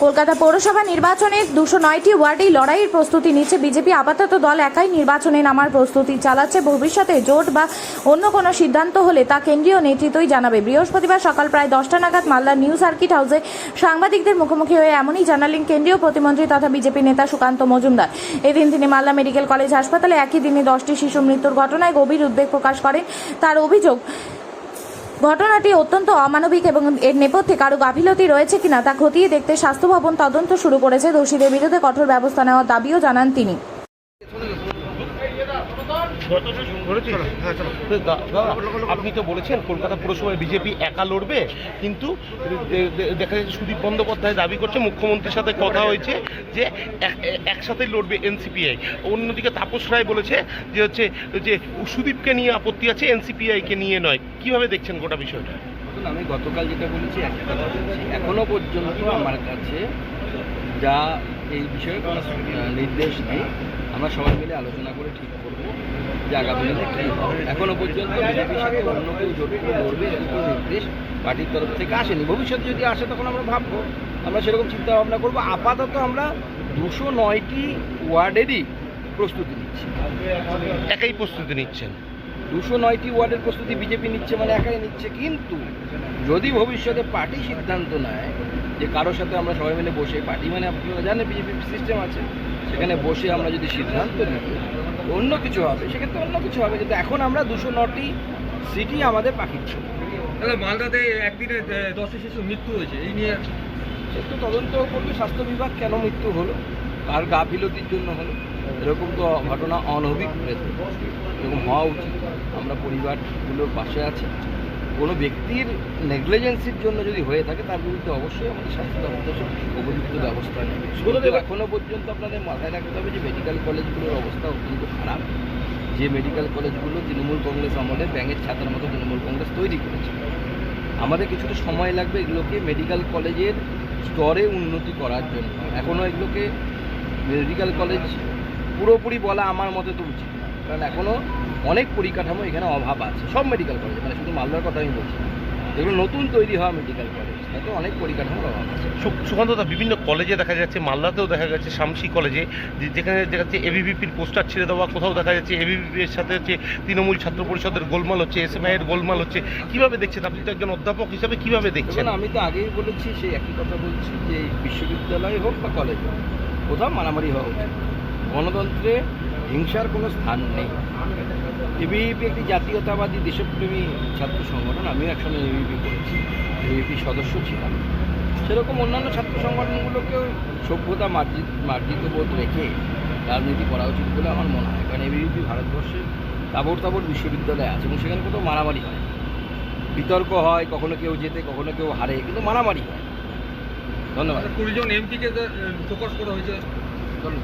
কলকাতা পৌরসভা নির্বাচনের 209টি ওয়ার্ডেই লড়াইয়ের প্রস্তুতি নিচ্ছে বিজেপি। আপাতত দল একাই নির্বাচনে নামার প্রস্তুতি চালাচ্ছে। ভবিষ্যতে জোট বা অন্য কোনো সিদ্ধান্ত হলে তা কেন্দ্রীয় নেতৃত্বই জানাবে। বৃহস্পতিবার সকাল প্রায় 10টা নাগাদ মালদার নিউ সার্কিট হাউসে সাংবাদিকদের মুখোমুখি হয়ে এমনই জানালেন কেন্দ্রীয় প্রতিমন্ত্রী তথা বিজেপি নেতা সুকান্ত মজুমদার। এদিন তিনি মালদা মেডিকেল কলেজ হাসপাতালে একই দিনে 10টি শিশু মৃত্যুর ঘটনায় গভীর উদ্বেগ প্রকাশ করেন। তার অভিযোগ, ঘটনাটি অত্যন্ত অমানবিক এবং এর নেপথ্যে কারো গাফিলতি রয়েছে কিনা তা খতিয়ে দেখতে স্বাস্থ্য ভবন তদন্ত শুরু করেছে। দোষীদের বিরুদ্ধে কঠোর ব্যবস্থা নেওয়ার দাবিও জানান তিনি। আপনি তো বলেছেন কলকাতা পুরসভায় বিজেপি একা লড়বে, কিন্তু দেখা যাচ্ছে সুদীপ বন্দ্যোপাধ্যায় দাবি করছে মুখ্যমন্ত্রীর সাথে কথা হয়েছে যে একসাথে লড়বে এনসিপিআই। অন্যদিকে তাপস রায় বলেছে যে সুদীপকে নিয়ে আপত্তি আছে, এনসিপিআইকে নিয়ে নয়। কিভাবে দেখছেন গোটা বিষয়টা? আমি গতকাল যেটা বলেছি একই কথা বলছি। এখনো পর্যন্ত আমার কাছে যা এই বিষয়ে কোনো নির্দেশ নেই। আমরা সবাই মিলে আলোচনা করে ঠিক করব যে আগামী দিনে কী হবে। এখনও পর্যন্ত বিজেপির সাথে অন্য কেউ জোট করে লড়বে এরকম কোনো নির্দেশ পার্টির তরফ থেকে আসেনি। ভবিষ্যতে যদি আসে তখন আমরা ভাববো, আমরা সেরকম চিন্তা ভাবনা করবো। আপাতত আমরা 209টি ওয়ার্ডেরই প্রস্তুতি নিচ্ছি। একাই প্রস্তুতি নিচ্ছেন? 209টি ওয়ার্ডের প্রস্তুতি বিজেপি নিচ্ছে, মানে একাই নিচ্ছে। কিন্তু যদি ভবিষ্যতে পার্টি সিদ্ধান্ত নেয় যে কারোর সাথে আমরা সবাই মিলে বসে, পার্টি মানে আপনারা জানেন বিজেপি সিস্টেম আছে, সেখানে বসে আমরা যদি সিদ্ধান্ত নিই অন্য কিছু হবে, সেক্ষেত্রে অন্য কিছু হবে। কিন্তু এখন আমরা 209টি সিটি আমাদের পাখির ছিল। তাহলে মালদাতে একদিনে 10টি শিশু মৃত্যু হয়েছে, এই নিয়ে সেটা তদন্ত করবে স্বাস্থ্য বিভাগ, কেন মৃত্যু হলো, কার গাফিলতির জন্য হলো। এরকম তো ঘটনা অনভিপ্রেত, এরকম হওয়া উচিত। আমরা পরিবারগুলোর পাশে আছি। কোনো ব্যক্তির নেগলিজেন্সির জন্য যদি হয়ে থাকে তার বিরুদ্ধে অবশ্যই আমাদের স্বাস্থ্য দপ্তর উপযুক্ত ব্যবস্থা নেবে। এখনও পর্যন্ত আপনাদের মাথায় রাখতে হবে যে মেডিকেল কলেজগুলোর অবস্থা অত্যন্ত খারাপ। যে মেডিকেল কলেজগুলো তৃণমূল কংগ্রেস আমলে ব্যাঙের ছাতার মতো তৃণমূল কংগ্রেস তৈরি করেছে, আমাদের কিছুটা সময় লাগবে এগুলোকে মেডিকেল কলেজের স্তরে উন্নতি করার জন্য। এখনও এগুলোকে মেডিকেল কলেজ পুরোপুরি বলা আমার মতে তো উচিত না, কারণ এখনও অনেক পরিকাঠামো এখানে অভাব আছে। সব মেডিকেল কলেজে, মানে শুধু মালদার কথা আমি বলছি, যেগুলো নতুন তৈরি হওয়া মেডিকেল কলেজ, তাতে অনেক পরিকাঠামোর অভাব আছে। সুকান্তদা, বিভিন্ন কলেজে দেখা যাচ্ছে, মালদাতেও দেখা যাচ্ছে শামসি কলেজে, যেখানে দেখা যাচ্ছে এবিভিপির পোস্টার ছেড়ে দেওয়া, কোথাও দেখা যাচ্ছে এবিভিপির সাথে হচ্ছে তৃণমূল ছাত্র পরিষদের গোলমাল হচ্ছে, এসএমআইয়ের গোলমাল হচ্ছে। কীভাবে দেখছেন আপনি তো একজন অধ্যাপক হিসাবে, কীভাবে দেখছেন? আমি তো আগেই বলেছি, সেই একই কথা বলছি যে বিশ্ববিদ্যালয় হোক বা কলেজ হোক, কোথাও মারামারি হওয়া উচিত। গণতন্ত্রে হিংসার কোনো স্থান নেই। এবিভিপি একটি জাতীয়তাবাদী দেশপ্রেমী ছাত্র সংগঠন। আমিও একসময় এবিভিপি করেছি, এবিভিপির সদস্য ছিলাম। সেরকম অন্যান্য ছাত্র সংগঠনগুলোকেও সভ্যতা মার্জিত বোধ রেখে রাজনীতি করা উচিত বলে আমার মনে হয়। কারণ এবিভিপি ভারতবর্ষের তাবড় তাবড় বিশ্ববিদ্যালয় আছে এবং সেখানে কোথাও মারামারি হয়, বিতর্ক হয়, কখনো কেউ জেতে কখনো কেউ হারে, কিন্তু মারামারি হয়। ধন্যবাদ। 20 জন এমপিকে ফোকাস করা হয়েছে। চলুন।